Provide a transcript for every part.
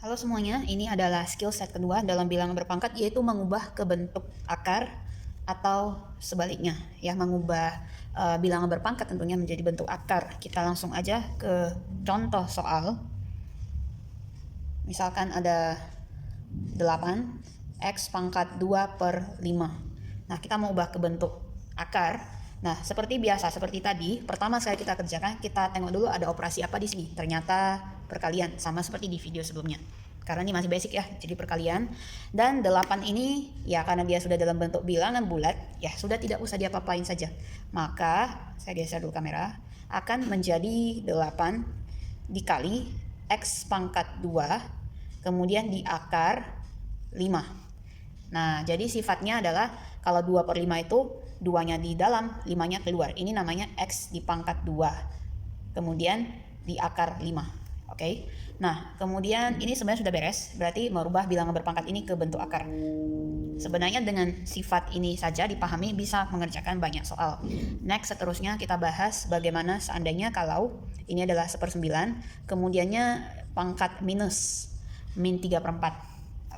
Halo semuanya, ini adalah skill set kedua dalam bilangan berpangkat, yaitu mengubah ke bentuk akar atau sebaliknya, ya, mengubah bilangan berpangkat tentunya menjadi bentuk akar. Kita langsung aja ke contoh soal. Misalkan ada 8 X pangkat 2 per 5. Nah, kita mau ubah ke bentuk akar. Nah, seperti biasa, seperti tadi, pertama sekali kita kerjakan, kita tengok dulu ada operasi apa di sini. Ternyata perkalian, sama seperti di video sebelumnya. Karena ini masih basic ya, jadi perkalian. Dan 8 ini, ya karena dia sudah dalam bentuk bilangan bulat, ya sudah tidak usah diapa-apain saja. Maka, saya geser dulu kamera, akan menjadi 8 dikali X pangkat 2, kemudian di akar 5. Nah, jadi sifatnya adalah kalau 2 per 5 itu 2-nya di dalam, 5-nya keluar. Ini namanya X di pangkat 2. Kemudian di akar 5. Oke. Nah, kemudian ini sebenarnya sudah beres. Berarti merubah bilangan berpangkat ini ke bentuk akar. Sebenarnya dengan sifat ini saja dipahami bisa mengerjakan banyak soal. Next, seterusnya kita bahas bagaimana seandainya kalau ini adalah 1/9, kemudiannya pangkat minus, min 3/4.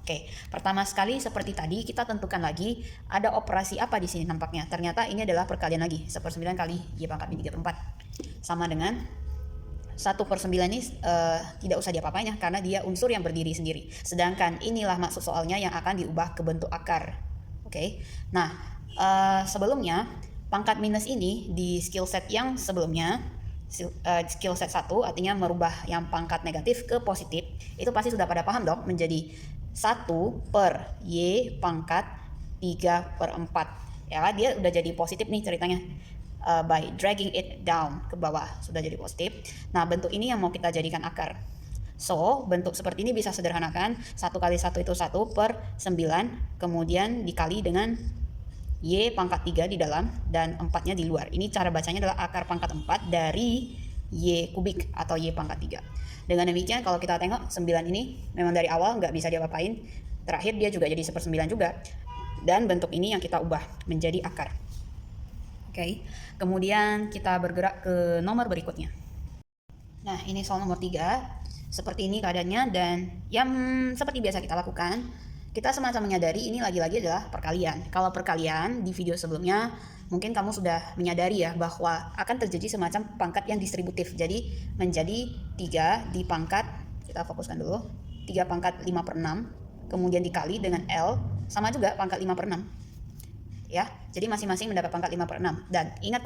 Oke, pertama sekali seperti tadi kita tentukan lagi ada operasi apa di sini nampaknya. Ternyata ini adalah perkalian lagi, 1/9 kali y pangkat min 3/4 sama dengan 1/9 ini tidak usah diapa-apain ya, karena dia unsur yang berdiri sendiri. Sedangkan inilah maksud soalnya yang akan diubah ke bentuk akar. Oke, nah sebelumnya pangkat minus ini di skill set yang sebelumnya, skill set 1 artinya merubah yang pangkat negatif ke positif, itu pasti sudah pada paham dong, menjadi 1 per Y pangkat 3/4. Ya, dia udah jadi positif nih ceritanya. By dragging it down ke bawah sudah jadi positif. Nah, bentuk ini yang mau kita jadikan akar. So, bentuk seperti ini bisa sederhanakan. 1 kali 1 itu 1 per 9, kemudian dikali dengan Y pangkat 3 di dalam dan 4-nya di luar. Ini cara bacanya adalah akar pangkat 4 dari Y kubik atau Y pangkat 3. Dengan demikian kalau kita tengok 9 ini memang dari awal nggak bisa diapa-apain. Terakhir dia juga jadi 1/9 juga. Dan bentuk ini yang kita ubah menjadi akar. Oke, kemudian kita bergerak ke nomor berikutnya. Nah, ini soal nomor 3. Seperti ini keadaannya dan yang seperti biasa kita lakukan, kita semacam menyadari ini lagi-lagi adalah perkalian. Kalau perkalian di video sebelumnya mungkin kamu sudah menyadari ya bahwa akan terjadi semacam pangkat yang distributif. Jadi menjadi 3 di pangkat, kita fokuskan dulu, 3 pangkat 5/6, kemudian dikali dengan L, sama juga pangkat 5/6. Ya, jadi masing-masing mendapat pangkat 5/6. Dan ingat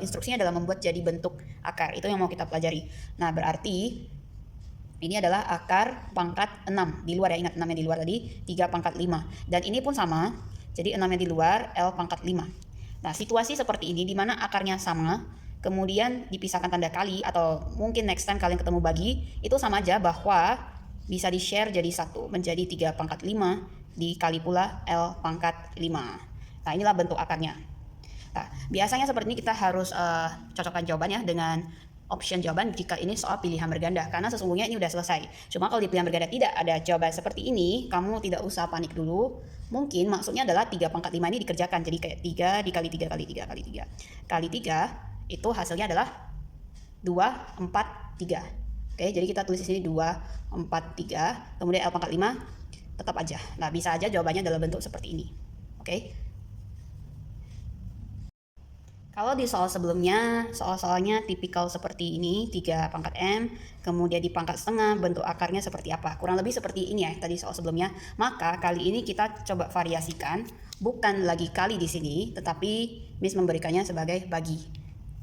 instruksinya adalah membuat jadi bentuk akar. Itu yang mau kita pelajari. Nah, berarti ini adalah akar pangkat 6 di luar ya, ingat 6-nya di luar tadi, 3 pangkat 5. Dan ini pun sama, jadi 6-nya di luar, L pangkat 5. Nah, situasi seperti ini di mana akarnya sama, kemudian dipisahkan tanda kali, atau mungkin next time kalian ketemu bagi, itu sama aja bahwa bisa di-share jadi 1, menjadi 3 pangkat 5 dikali pula L pangkat 5. Nah, inilah bentuk akarnya. Nah, biasanya seperti ini kita harus cocokkan jawabannya dengan option jawaban jika ini soal pilihan berganda, karena sesungguhnya ini udah selesai. Cuma kalau di pilihan berganda tidak ada jawaban seperti ini, kamu tidak usah panik dulu. Mungkin maksudnya adalah 3 pangkat 5 ini dikerjakan, jadi kayak 3 dikali 3 kali 3 kali 3 kali 3, itu hasilnya adalah 2, 4, 3. Oke, jadi kita tulis di sini 2, 4, 3, kemudian L pangkat 5 tetap aja. Nah, bisa aja jawabannya dalam bentuk seperti ini. Oke. Kalau di soal sebelumnya, soal-soalnya tipikal seperti ini, 3 pangkat M, kemudian di pangkat setengah, bentuk akarnya seperti apa. Kurang lebih seperti ini ya, tadi soal sebelumnya. Maka kali ini kita coba variasikan, bukan lagi kali di sini, tetapi Miss memberikannya sebagai bagi.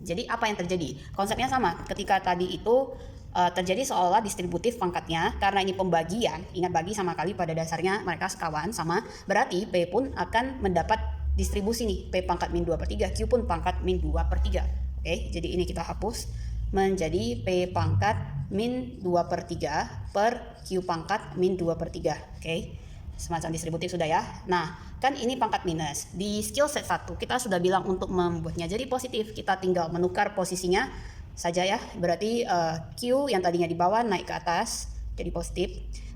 Jadi apa yang terjadi? Konsepnya sama, ketika tadi itu terjadi seolah distributif pangkatnya, karena ini pembagian, ingat bagi sama kali pada dasarnya mereka sekawan sama, berarti P pun akan mendapat distribusi nih, P pangkat min 2/3, Q pun pangkat min 2/3. Oke, jadi ini kita hapus menjadi P pangkat min 2/3 per Q pangkat min 2/3. Oke, semacam distributif sudah ya. Nah, kan ini pangkat minus. Di skill set 1 kita sudah bilang untuk membuatnya jadi positif, kita tinggal menukar posisinya saja ya. Berarti Q yang tadinya di bawah naik ke atas jadi positif,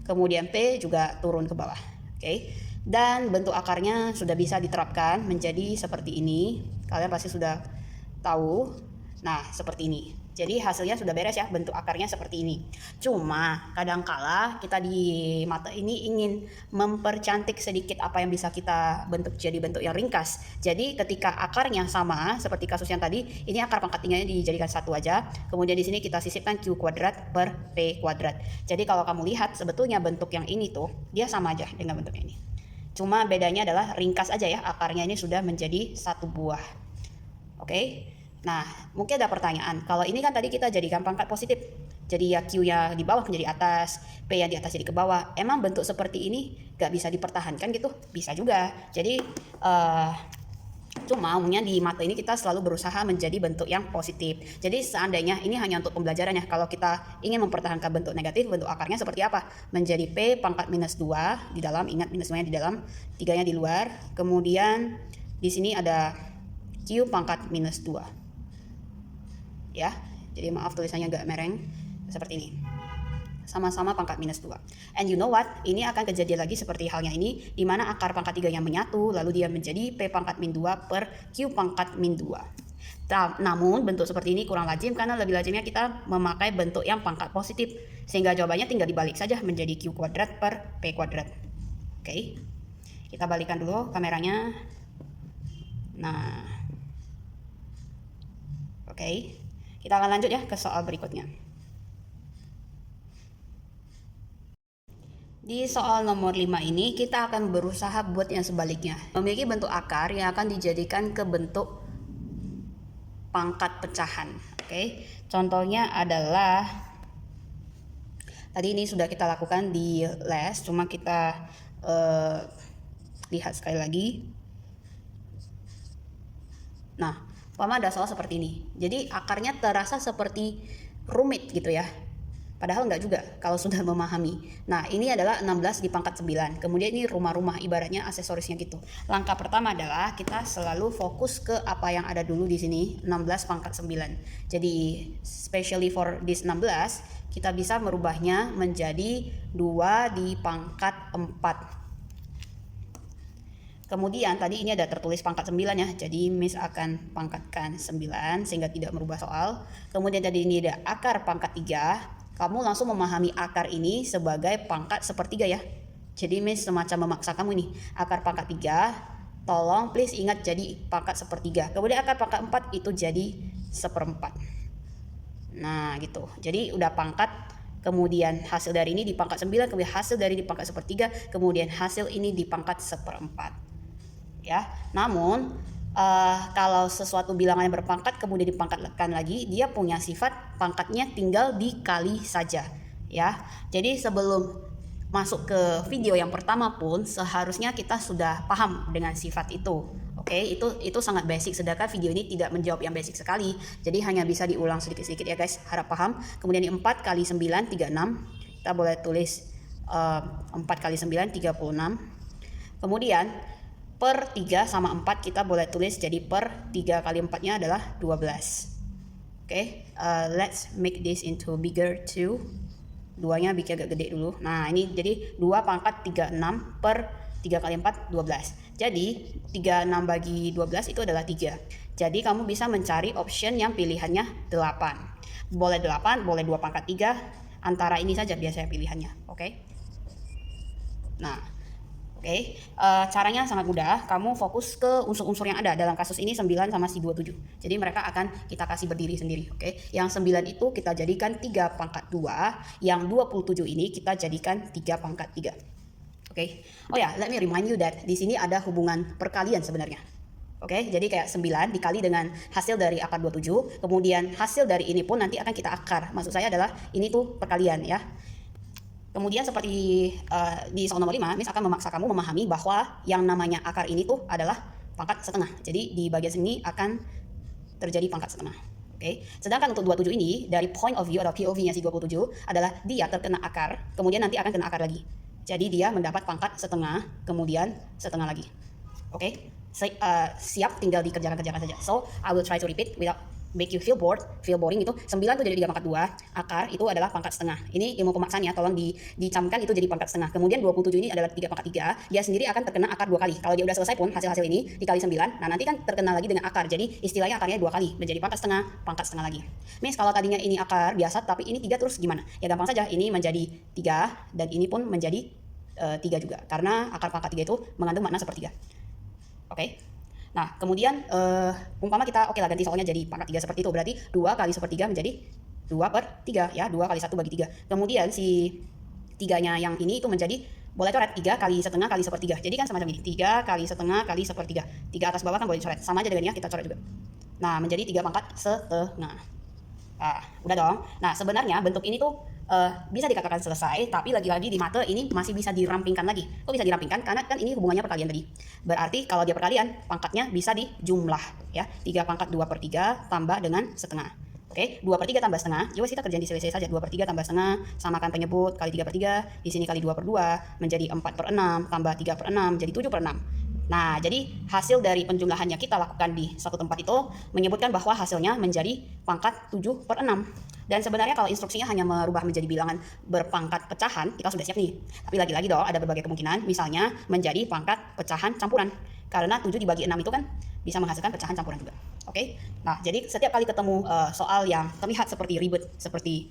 kemudian P juga turun ke bawah. Oke. Dan bentuk akarnya sudah bisa diterapkan menjadi seperti ini. Kalian pasti sudah tahu. Nah, seperti ini. Jadi hasilnya sudah beres ya, bentuk akarnya seperti ini. Cuma kadangkala kita di mata ini ingin mempercantik sedikit apa yang bisa kita bentuk jadi bentuk yang ringkas. Jadi ketika akarnya sama seperti kasus yang tadi, ini akar pangkat 3-nya dijadikan satu aja. Kemudian di sini kita sisipkan Q kuadrat per P kuadrat. Jadi kalau kamu lihat sebetulnya bentuk yang ini tuh dia sama aja dengan bentuk ini. Cuma bedanya adalah ringkas aja ya, akarnya ini sudah menjadi satu buah. Oke. Nah, mungkin ada pertanyaan. Kalau ini kan tadi kita jadikan pangkat positif. Jadi ya Q-nya di bawah menjadi atas, P yang di atas jadi ke bawah. Emang bentuk seperti ini gak bisa dipertahankan gitu? Bisa juga. Jadi cuma umumnya di mata ini kita selalu berusaha menjadi bentuk yang positif. Jadi seandainya ini hanya untuk pembelajaran ya. Kalau kita ingin mempertahankan bentuk negatif, bentuk akarnya seperti apa? Menjadi P pangkat minus 2 di dalam, ingat minus 2-nya di dalam, 3-nya di luar. Kemudian di sini ada Q pangkat minus 2. Ya, jadi maaf tulisannya agak mereng seperti ini, sama-sama pangkat minus 2. And you know what, ini akan kejadian lagi seperti halnya ini, di mana akar pangkat 3 yang menyatu lalu dia menjadi P pangkat min 2 per Q pangkat min 2. Namun bentuk seperti ini kurang lazim karena lebih lazimnya kita memakai bentuk yang pangkat positif, sehingga jawabannya tinggal dibalik saja menjadi Q kuadrat per P kuadrat. Oke, kita balikan dulu kameranya. Nah, oke. Kita akan lanjut ya ke soal berikutnya. Di soal nomor 5 ini kita akan berusaha buat yang sebaliknya. Memiliki bentuk akar yang akan dijadikan ke bentuk pangkat pecahan. Oke. Contohnya adalah tadi ini sudah kita lakukan di les, cuma kita lihat sekali lagi. Nah, umpama ada soal seperti ini. Jadi akarnya terasa seperti rumit gitu ya. Padahal enggak juga kalau sudah memahami. Nah, ini adalah 16 di pangkat 9. Kemudian ini rumah-rumah, ibaratnya aksesorisnya gitu. Langkah pertama adalah kita selalu fokus ke apa yang ada dulu di sini, 16 pangkat 9. Jadi, especially for this 16, kita bisa merubahnya menjadi 2 di pangkat 4. Kemudian tadi ini ada tertulis pangkat 9 ya. Jadi Miss akan pangkatkan 9 sehingga tidak merubah soal. Kemudian tadi ini ada akar pangkat 3. Kamu langsung memahami akar ini sebagai pangkat sepertiga ya. Jadi Miss semacam memaksa kamu ini. Akar pangkat 3, tolong please ingat jadi pangkat sepertiga. Kemudian akar pangkat 4 itu jadi seperempat. Nah gitu. Jadi udah pangkat, kemudian hasil dari ini di pangkat 9, kemudian hasil dari di pangkat sepertiga, kemudian hasil ini di pangkat seperempat. Ya, namun kalau sesuatu bilangan yang berpangkat kemudian dipangkatkan lagi, dia punya sifat pangkatnya tinggal dikali saja ya. Jadi sebelum masuk ke video yang pertama pun seharusnya kita sudah paham dengan sifat itu. Oke, itu sangat basic, sedangkan video ini tidak menjawab yang basic sekali. Jadi hanya bisa diulang sedikit-sedikit ya guys, harap paham. Kemudian 4 kali 9 36. Kita boleh tulis 4 kali 9 36. Kemudian per 3 sama 4 kita boleh tulis jadi per 3 kali 4-nya adalah 12. Oke, let's make this into bigger too. 2-nya bikin agak gede dulu. Nah ini jadi 2 pangkat 36 per 3 kali 4 12. Jadi 36 bagi 12 itu adalah 3. Jadi kamu bisa mencari option yang pilihannya 8. Boleh 8, boleh 2 pangkat 3. Antara ini saja biasanya pilihannya. Oke. Nah Oke, caranya sangat mudah. Kamu fokus ke unsur-unsur yang ada. Dalam kasus ini 9 sama si 27. Jadi mereka akan kita kasih berdiri sendiri. Oke, yang 9 itu kita jadikan 3 pangkat 2. Yang 27 ini kita jadikan 3 pangkat 3. Oke. Oh ya, let me remind you that di sini ada hubungan perkalian sebenarnya. Oke, jadi kayak 9 dikali dengan hasil dari akar 27. Kemudian hasil dari ini pun nanti akan kita akar. Maksud saya adalah ini tuh perkalian ya. Kemudian seperti di soal nomor 5, Miss akan memaksa kamu memahami bahwa yang namanya akar ini tuh adalah pangkat setengah. Jadi di bagian sini akan terjadi pangkat setengah. Oke. Sedangkan untuk 27 ini dari point of view atau POV-nya si 27 adalah dia terkena akar, kemudian nanti akan kena akar lagi. Jadi dia mendapat pangkat setengah, kemudian setengah lagi. Oke. Siap, tinggal dikerjakan saja. So, I will try to repeat without make you feel bored, feel boring itu 9 tuh jadi 3 pangkat 2, akar itu adalah pangkat setengah. Ini ilmu pemaksaan ya, tolong dicamkan itu jadi pangkat setengah. Kemudian 27 ini adalah 3 pangkat 3, dia sendiri akan terkena akar 2 kali. Kalau dia udah selesai pun hasil-hasil ini dikali 9, nah nanti kan terkena lagi dengan akar. Jadi istilahnya akarnya 2 kali, menjadi pangkat setengah lagi. Miss, kalau tadinya ini akar biasa tapi ini 3 terus gimana? Ya gampang saja, ini menjadi 3 dan ini pun menjadi 3 juga. Karena akar pangkat 3 itu mengandung makna sepertiga. Oke. Nah, kemudian umpama kita lah ganti soalnya jadi pangkat 3 seperti itu. Berarti 2 kali sepertiga menjadi 2/3 ya, 2 kali 1 bagi 3. Kemudian si 3-nya yang ini itu menjadi, boleh coret 3 kali setengah kali sepertiga. Jadi kan semacam ini, 3 kali setengah kali sepertiga. 3 atas bawah kan boleh dicoret. Sama aja dengan ya, kita coret juga. Nah, menjadi 3 pangkat setengah. Udah dong. Nah, sebenarnya bentuk ini tuh bisa dikatakan selesai, tapi lagi-lagi di mate ini masih bisa dirampingkan lagi. Kok bisa dirampingkan? Karena kan ini hubungannya perkalian tadi. Berarti kalau dia perkalian, pangkatnya bisa dijumlah ya. 3 pangkat 2/3 tambah dengan setengah. Oke, 2/3 tambah setengah. Coba kita kerjain di sini saja. 2/3 tambah setengah, samakan penyebut, kali 3/3, di sini kali 2/2, menjadi 4/6, tambah 3/6, jadi 7/6. Nah, jadi hasil dari penjumlahannya kita lakukan di satu tempat itu menyebutkan bahwa hasilnya menjadi pangkat 7/6. Dan sebenarnya kalau instruksinya hanya merubah menjadi bilangan berpangkat pecahan, kita sudah siap nih. Tapi lagi-lagi dong, ada berbagai kemungkinan, misalnya menjadi pangkat pecahan campuran. Karena 7 dibagi 6 itu kan bisa menghasilkan pecahan campuran juga. Oke? Nah, jadi setiap kali ketemu soal yang terlihat seperti ribet, seperti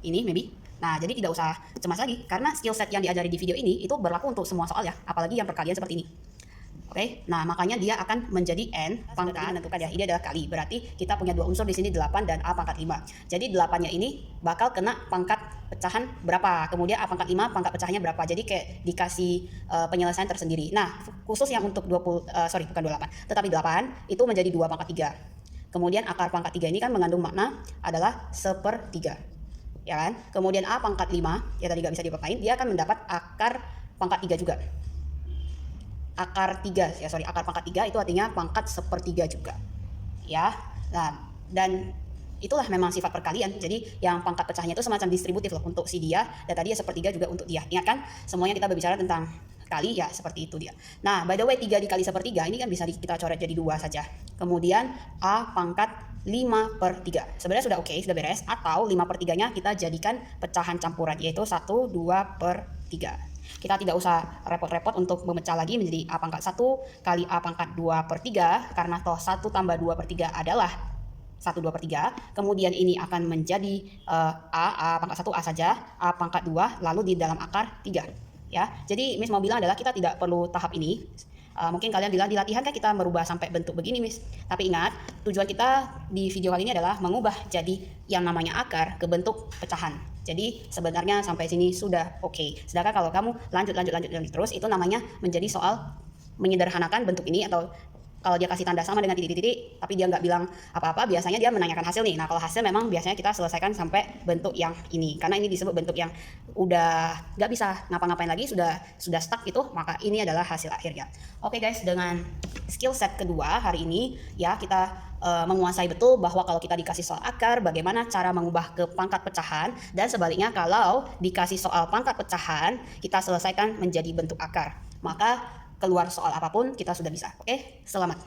ini maybe, nah jadi tidak usah cemas lagi, karena skill set yang diajari di video ini itu berlaku untuk semua soal ya, apalagi yang perkalian seperti ini. Oke, nah makanya dia akan menjadi n pangkat menentukan ya, ini adalah kali, berarti kita punya 2 unsur di sini 8 dan a pangkat 5. Jadi 8-nya ini bakal kena pangkat pecahan berapa, kemudian a pangkat 5 pangkat pecahannya berapa. Jadi kayak dikasih penyelesaian tersendiri. Nah, khusus yang untuk 28, tetapi 8 itu menjadi 2 pangkat 3. Kemudian akar pangkat 3 ini kan mengandung makna adalah 1/3. Ya kan? Kemudian a pangkat 5, ya tadi gak bisa diapain, dia akan mendapat akar pangkat 3 juga. Akar pangkat 3 itu artinya pangkat 1/3 juga. Ya. Nah, dan itulah memang sifat perkalian. Jadi yang pangkat pecahnya itu semacam distributif loh untuk si dia, dan tadi ya 1/3 juga untuk dia. Ingat kan? Semuanya kita berbicara tentang kali ya, seperti itu dia. Nah, by the way 3 dikali 1/3 ini kan bisa kita coret jadi 2 saja. Kemudian a pangkat 5/3. Sebenarnya sudah oke, sudah beres. Atau 5/3-nya kita jadikan pecahan campuran, yaitu 1, 2/3. Kita tidak usah repot-repot untuk memecah lagi menjadi a pangkat 1 kali a pangkat 2/3, karena toh 1 tambah 2/3 adalah 1/2/3. Kemudian ini akan menjadi a pangkat 1 a saja, a pangkat 2 lalu di dalam akar 3 ya. Jadi Miss mau bilang adalah kita tidak perlu tahap ini. Mungkin kalian bilang di latihan kan kita merubah sampai bentuk begini Miss. Tapi ingat, tujuan kita di video kali ini adalah mengubah jadi yang namanya akar ke bentuk pecahan. Jadi sebenarnya sampai sini sudah oke. Sedangkan kalau kamu lanjut terus, itu namanya menjadi soal menyederhanakan bentuk ini, atau kalau dia kasih tanda sama dengan titik-titik tapi dia nggak bilang apa-apa, biasanya dia menanyakan hasil nih. Nah, kalau hasil memang biasanya kita selesaikan sampai bentuk yang ini, karena ini disebut bentuk yang udah nggak bisa ngapa-ngapain lagi, sudah stuck itu, maka ini adalah hasil akhirnya. Oke guys, dengan skill set kedua hari ini ya, kita menguasai betul bahwa kalau kita dikasih soal akar, bagaimana cara mengubah ke pangkat pecahan, dan sebaliknya kalau dikasih soal pangkat pecahan, kita selesaikan menjadi bentuk akar. Maka keluar soal apapun kita sudah bisa. Oke, selamat.